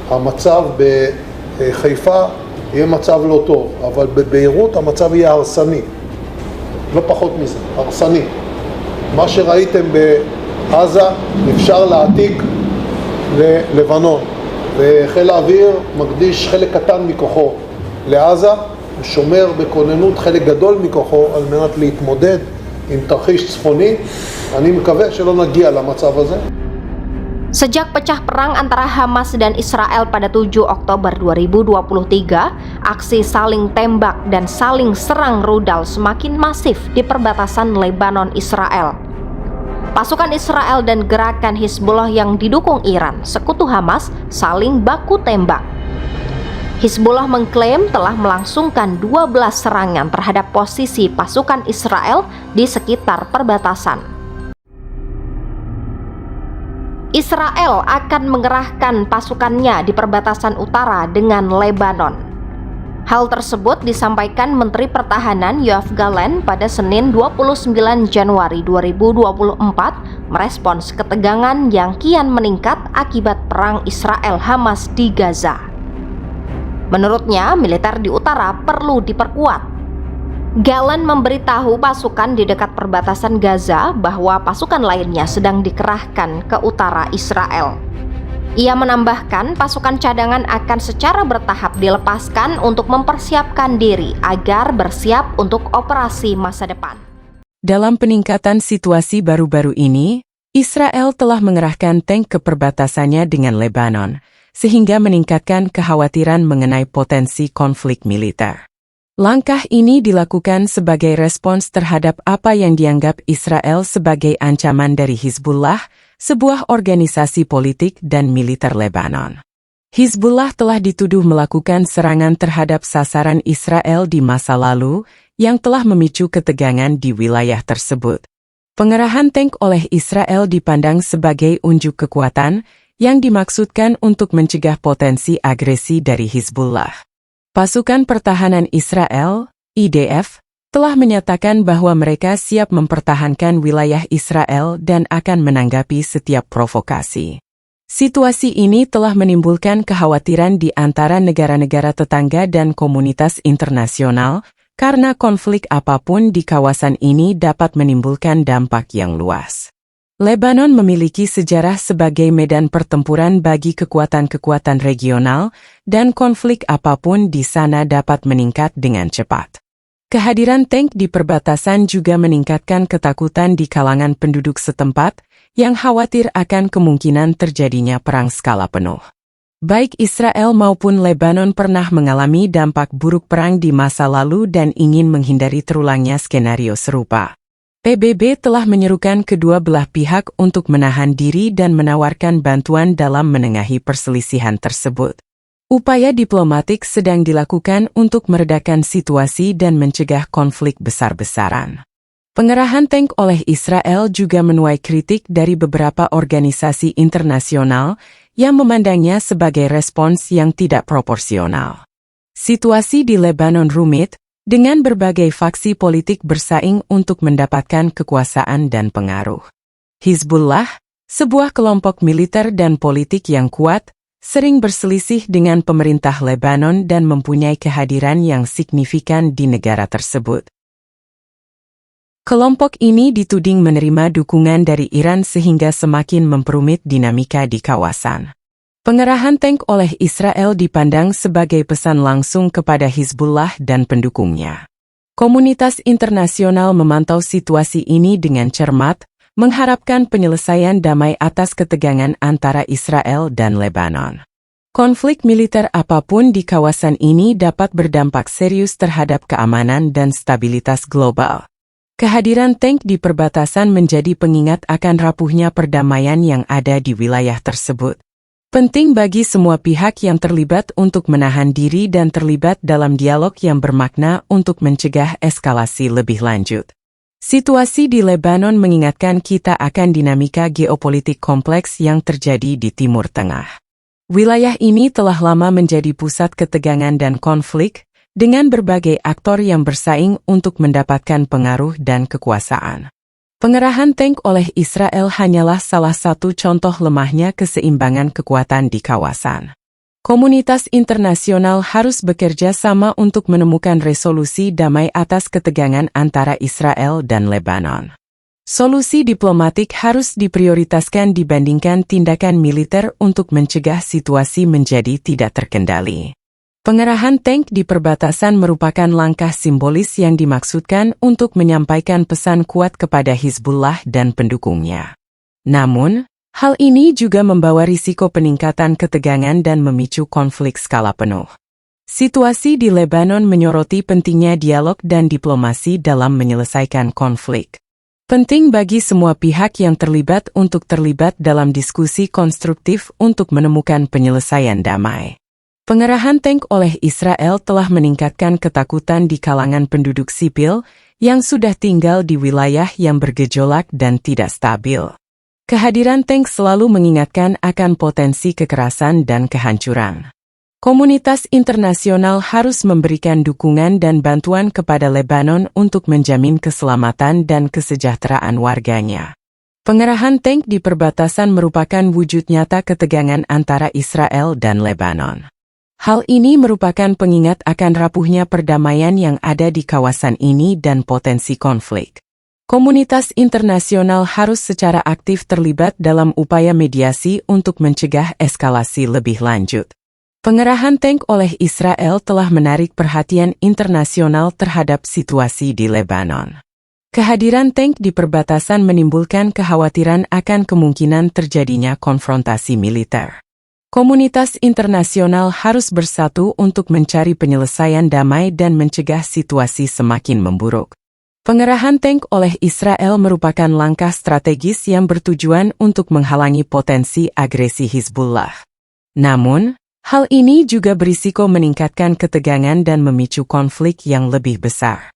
המצב בחיפה יהיה מצב לא טוב, אבל בביירות המצב יהיה הרסני, לא פחות מזה, הרסני. מה שראיתם בעזה אפשר להעתיק ללבנון, וחיל האוויר מקדיש חלק קטן מכוחו לעזה, ושומר בכוננות חלק גדול מכוחו על מנת להתמודד עם תרחיש צפוני. אני מקווה שלא נגיע למצב הזה. Sejak pecah perang antara Hamas dan Israel pada 7 Oktober 2023, aksi saling tembak dan saling serang rudal semakin masif di perbatasan Lebanon Israel. Pasukan Israel dan gerakan Hizbullah yang didukung Iran, sekutu Hamas, saling baku tembak. Hizbullah mengklaim telah melangsungkan 12 serangan terhadap posisi pasukan Israel di sekitar perbatasan. Israel akan mengerahkan pasukannya di perbatasan utara dengan Lebanon. Hal tersebut disampaikan Menteri Pertahanan Yoav Gallant pada Senin 29 Januari 2024 merespons ketegangan yang kian meningkat akibat perang Israel-Hamas di Gaza. Menurutnya, militer di utara perlu diperkuat. Gallant memberitahu pasukan di dekat perbatasan Gaza bahwa pasukan lainnya sedang dikerahkan ke utara Israel. Ia menambahkan pasukan cadangan akan secara bertahap dilepaskan untuk mempersiapkan diri agar bersiap untuk operasi masa depan. Dalam peningkatan situasi baru-baru ini, Israel telah mengerahkan tank ke perbatasannya dengan Lebanon, sehingga meningkatkan kekhawatiran mengenai potensi konflik militer. Langkah ini dilakukan sebagai respons terhadap apa yang dianggap Israel sebagai ancaman dari Hizbullah, sebuah organisasi politik dan militer Lebanon. Hizbullah telah dituduh melakukan serangan terhadap sasaran Israel di masa lalu, yang telah memicu ketegangan di wilayah tersebut. Pengerahan tank oleh Israel dipandang sebagai unjuk kekuatan, yang dimaksudkan untuk mencegah potensi agresi dari Hizbullah. Pasukan Pertahanan Israel, IDF, telah menyatakan bahwa mereka siap mempertahankan wilayah Israel dan akan menanggapi setiap provokasi. Situasi ini telah menimbulkan kekhawatiran di antara negara-negara tetangga dan komunitas internasional, karena konflik apapun di kawasan ini dapat menimbulkan dampak yang luas. Lebanon memiliki sejarah sebagai medan pertempuran bagi kekuatan-kekuatan regional, dan konflik apapun di sana dapat meningkat dengan cepat. Kehadiran tank di perbatasan juga meningkatkan ketakutan di kalangan penduduk setempat, yang khawatir akan kemungkinan terjadinya perang skala penuh. Baik Israel maupun Lebanon pernah mengalami dampak buruk perang di masa lalu dan ingin menghindari terulangnya skenario serupa. PBB telah menyerukan kedua belah pihak untuk menahan diri dan menawarkan bantuan dalam menengahi perselisihan tersebut. Upaya diplomatik sedang dilakukan untuk meredakan situasi dan mencegah konflik besar-besaran. Pengerahan tank oleh Israel juga menuai kritik dari beberapa organisasi internasional yang memandangnya sebagai respons yang tidak proporsional. Situasi di Lebanon rumit, dengan berbagai faksi politik bersaing untuk mendapatkan kekuasaan dan pengaruh. Hizbullah, sebuah kelompok militer dan politik yang kuat, sering berselisih dengan pemerintah Lebanon dan mempunyai kehadiran yang signifikan di negara tersebut. Kelompok ini dituding menerima dukungan dari Iran sehingga semakin memperumit dinamika di kawasan. Pengerahan tank oleh Israel dipandang sebagai pesan langsung kepada Hizbullah dan pendukungnya. Komunitas internasional memantau situasi ini dengan cermat, mengharapkan penyelesaian damai atas ketegangan antara Israel dan Lebanon. Konflik militer apapun di kawasan ini dapat berdampak serius terhadap keamanan dan stabilitas global. Kehadiran tank di perbatasan menjadi pengingat akan rapuhnya perdamaian yang ada di wilayah tersebut. Penting bagi semua pihak yang terlibat untuk menahan diri dan terlibat dalam dialog yang bermakna untuk mencegah eskalasi lebih lanjut. Situasi di Lebanon mengingatkan kita akan dinamika geopolitik kompleks yang terjadi di Timur Tengah. Wilayah ini telah lama menjadi pusat ketegangan dan konflik, dengan berbagai aktor yang bersaing untuk mendapatkan pengaruh dan kekuasaan. Pengerahan tank oleh Israel hanyalah salah satu contoh lemahnya keseimbangan kekuatan di kawasan. Komunitas internasional harus bekerja sama untuk menemukan resolusi damai atas ketegangan antara Israel dan Lebanon. Solusi diplomatik harus diprioritaskan dibandingkan tindakan militer untuk mencegah situasi menjadi tidak terkendali. Pengerahan tank di perbatasan merupakan langkah simbolis yang dimaksudkan untuk menyampaikan pesan kuat kepada Hizbullah dan pendukungnya. Namun, hal ini juga membawa risiko peningkatan ketegangan dan memicu konflik skala penuh. Situasi di Lebanon menyoroti pentingnya dialog dan diplomasi dalam menyelesaikan konflik. Penting bagi semua pihak yang terlibat untuk terlibat dalam diskusi konstruktif untuk menemukan penyelesaian damai. Pengerahan tank oleh Israel telah meningkatkan ketakutan di kalangan penduduk sipil yang sudah tinggal di wilayah yang bergejolak dan tidak stabil. Kehadiran tank selalu mengingatkan akan potensi kekerasan dan kehancuran. Komunitas internasional harus memberikan dukungan dan bantuan kepada Lebanon untuk menjamin keselamatan dan kesejahteraan warganya. Pengerahan tank di perbatasan merupakan wujud nyata ketegangan antara Israel dan Lebanon. Hal ini merupakan pengingat akan rapuhnya perdamaian yang ada di kawasan ini dan potensi konflik. Komunitas internasional harus secara aktif terlibat dalam upaya mediasi untuk mencegah eskalasi lebih lanjut. Pengerahan tank oleh Israel telah menarik perhatian internasional terhadap situasi di Lebanon. Kehadiran tank di perbatasan menimbulkan kekhawatiran akan kemungkinan terjadinya konfrontasi militer. Komunitas internasional harus bersatu untuk mencari penyelesaian damai dan mencegah situasi semakin memburuk. Pengerahan tank oleh Israel merupakan langkah strategis yang bertujuan untuk menghalangi potensi agresi Hizbullah. Namun, hal ini juga berisiko meningkatkan ketegangan dan memicu konflik yang lebih besar.